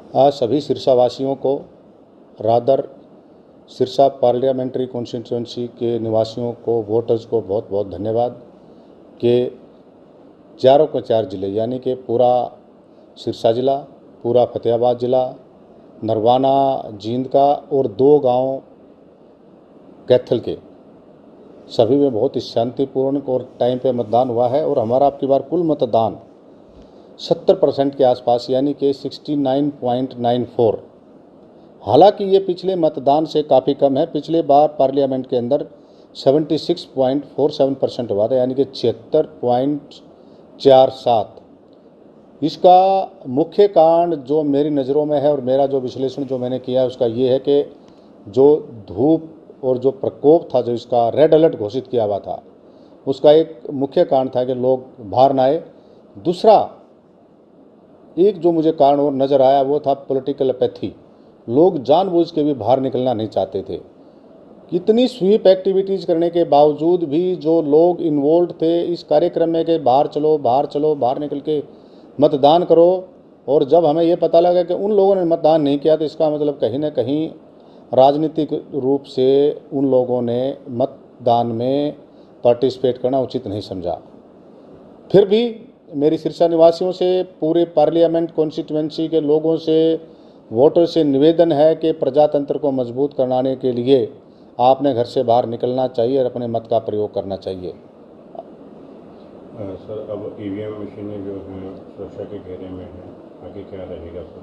आज सभी सिरसा वासियों को, रादर सिरसा पार्लियामेंट्री कॉन्स्टिट्यूंसी के निवासियों को, वोटर्स को बहुत बहुत धन्यवाद कि चारों के चार ज़िले यानी कि पूरा सिरसा ज़िला, पूरा फतेहाबाद ज़िला, नरवाना जींद का और 2 गांव कैथल के, सभी में बहुत ही शांतिपूर्ण और टाइम पे मतदान हुआ है। और हमारा अब की बार कुल मतदान 70% के आसपास यानी कि 69.94। हालांकि ये पिछले मतदान से काफ़ी कम है। पिछले बार पार्लियामेंट के अंदर 76.47% हुआ था यानी कि 76.47। इसका मुख्य कारण जो मेरी नज़रों में है और मेरा जो विश्लेषण जो मैंने किया है उसका ये है कि जो धूप और जो प्रकोप था, जो इसका रेड अलर्ट घोषित किया हुआ था, उसका एक मुख्य कारण था कि लोग बाहर ना आए। दूसरा एक जो मुझे कारण और नज़र आया वो था पॉलिटिकल अपैथी। लोग जानबूझ के भी बाहर निकलना नहीं चाहते थे। कितनी स्वीप एक्टिविटीज़ करने के बावजूद भी जो लोग इन्वॉल्व थे इस कार्यक्रम में कि बाहर चलो, बाहर चलो, बाहर निकल के मतदान करो, और जब हमें ये पता लगा कि उन लोगों ने मतदान नहीं किया तो इसका मतलब कहीं ना कहीं राजनीतिक रूप से उन लोगों ने मतदान में पार्टिसिपेट करना उचित नहीं समझा। फिर भी मेरी सिरसा निवासियों से, पूरे पार्लियामेंट कॉन्स्टिट्यूंसी के लोगों से, वोटर से निवेदन है कि प्रजातंत्र को मजबूत कराने के लिए आपने घर से बाहर निकलना चाहिए और अपने मत का प्रयोग करना चाहिए। सर, अब ईवीएम मशीनें जो हैं सुरक्षा के घेरे में हैं, आगे क्या रहेगा सर?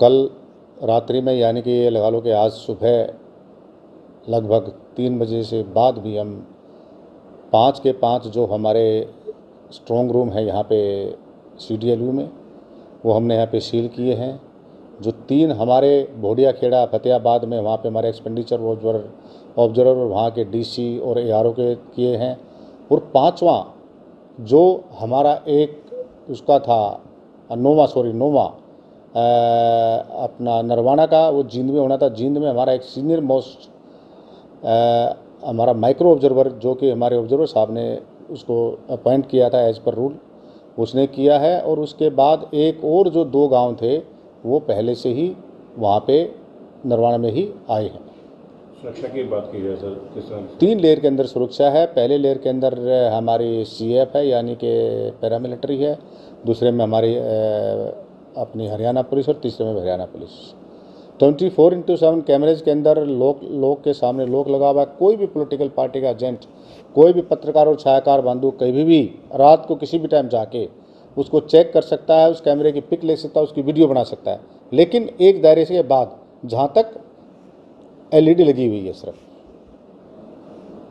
कल रात्रि में यानी कि ये लगा लो कि आज सुबह लगभग 3 बजे से बाद भी हम 5 के 5 जो हमारे स्ट्रॉन्ग रूम है यहाँ पे CDLU में, वो हमने यहाँ पे सील किए हैं। जो 3 हमारे भोडिया खेड़ा फतेहाबाद में, वहाँ पे हमारे एक्सपेंडिचर ऑब्जर्वर वहाँ के DC और ARO के किए हैं। और 5वां जो हमारा एक उसका था नोवा अपना नरवाना का, वो जींद में होना था। जींद में हमारा एक सीनियर मोस्ट हमारा माइक्रो ऑब्जर्वर जो कि हमारे ऑब्जर्वर साहब ने उसको अपॉइंट किया था एज़ पर रूल, उसने किया है। और उसके बाद एक और जो 2 गांव थे वो पहले से ही वहाँ पे नरवाना में ही आए हैं। सुरक्षा की बात की जाए सर, किस तरह? 3 लेयर के अंदर सुरक्षा है। पहले लेयर के अंदर हमारी CF है यानी कि पैरामिलिट्री है, दूसरे में हमारी अपनी हरियाणा पुलिस, और तीसरे में हरियाणा पुलिस। 24/7 कैमरेज के अंदर लोग के सामने लोग लगा हुआ है। कोई भी पॉलिटिकल पार्टी का एजेंट, कोई भी पत्रकार और छायाकार बंधु कभी भी रात को किसी भी टाइम जाके उसको चेक कर सकता है, उस कैमरे की पिक ले सकता है, उसकी वीडियो बना सकता है, लेकिन एक दायरे के बाद जहाँ तक LED लगी हुई है। सिर्फ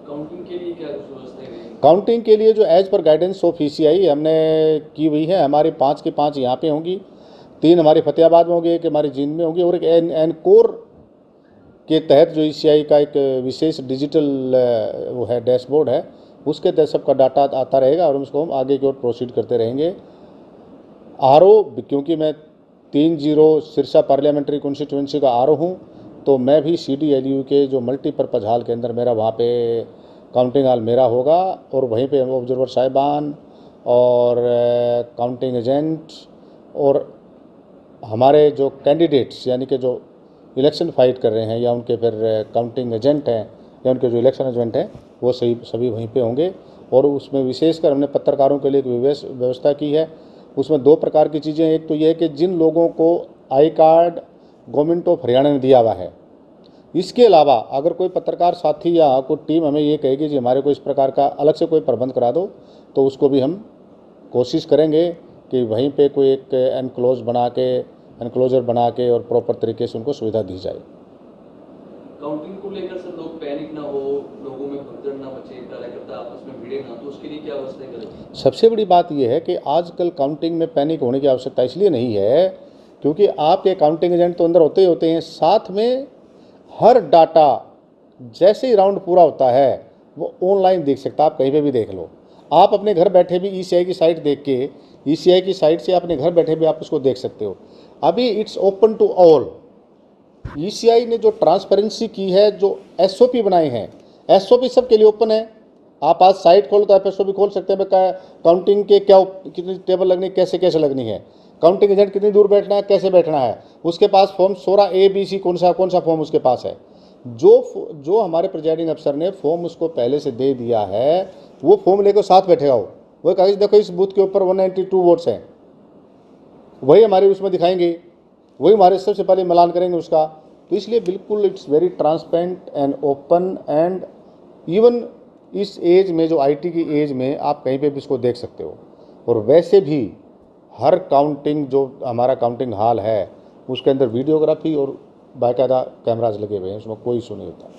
काउंटिंग के लिए क्या व्यवस्था है? काउंटिंग के लिए जो as per guidance of ECI हमने की हुई है, हमारी 5 की 5 यहाँ पे होंगी, 3 हमारी फतेहाबाद में होंगी, एक हमारी जींद में होंगी, और एक एनकोर के तहत जो ECI का एक विशेष डिजिटल वो है डैशबोर्ड है, उसके तहत सबका डाटा आता रहेगा और उसको हम आगे की ओर प्रोसीड करते रहेंगे। RO, क्योंकि मैं 30 सिरसा पार्लियामेंट्री कॉन्स्टिट्यूंसी का RO हूँ, तो मैं भी CDLU के जो मल्टीपर्पज़ हॉल के अंदर मेरा वहाँ पे काउंटिंग हॉल मेरा होगा, और वहीं पे ऑब्जर्वर साहिबान और काउंटिंग एजेंट और हमारे जो कैंडिडेट्स यानी कि जो इलेक्शन फाइट कर रहे हैं या उनके फिर काउंटिंग एजेंट हैं या उनके जो इलेक्शन एजेंट हैं वो सभी वहीं पे होंगे। और उसमें विशेषकर हमने पत्रकारों के लिए एक व्यवस्था की है। उसमें 2 प्रकार की चीज़ें, एक तो ये है कि जिन लोगों को I card government of Haryana ने दिया हुआ है, इसके अलावा अगर कोई पत्रकार साथी या कोई टीम हमें ये कहेगी जी हमारे को इस प्रकार का अलग से कोई प्रबंध करा दो, तो उसको भी हम कोशिश करेंगे कि वहीं पे कोई एक एनक्लोजर बना के और प्रॉपर तरीके से उनको सुविधा दी जाए। काउंटिंग को लेकर सर लोग पैनिक ना हो, लोगों में भगदड़ ना मचे, कार्यकर्ता आपस में भिड़े ना, तो उसके लिए क्या व्यवस्था करें? सबसे बड़ी बात यह है कि आजकल काउंटिंग में पैनिक होने की आवश्यकता इसलिए नहीं है क्योंकि आपके काउंटिंग एजेंट तो अंदर होते ही होते हैं, साथ में हर डाटा जैसे ही राउंड पूरा होता है वो ऑनलाइन देख सकता है। आप कहीं पे भी देख लो, आप अपने घर बैठे भी ECI की साइट देख के, ECI की साइट से अपने घर बैठे भी आप उसको देख सकते हो। अभी it's open to all. ECI ने जो ट्रांसपेरेंसी की है, जो SOP बनाए हैं, SOP सबके लिए ओपन है। आप आज साइट खोलो तो आप SOP खोल सकते हैं, काउंटिंग के क्या कितनी टेबल लगनी, कैसे कैसे लगनी है, काउंटिंग एजेंट कितनी दूर बैठना है, कैसे बैठना है, उसके पास फॉर्म 16 ABC कौन सा फॉर्म उसके पास है। जो हमारे प्रिजाइडिंग अफसर ने फॉर्म उसको पहले से दे दिया है, वो फॉर्म लेकर साथ बैठेगा। वो कागज देखो इस बूथ के ऊपर 192 वोट्स हैं, वही हमारे उसमें दिखाएंगे, वही हमारे सबसे पहले मिलान करेंगे उसका। तो इसलिए बिल्कुल it's very transparent and open, and even इस एज में, जो IT की एज में, आप कहीं पे भी इसको देख सकते हो। और वैसे भी हर काउंटिंग, जो हमारा काउंटिंग हॉल है, उसके अंदर वीडियोग्राफी और बाकायदा कैमराज लगे हुए हैं, उसमें कोई इशू नहीं होता।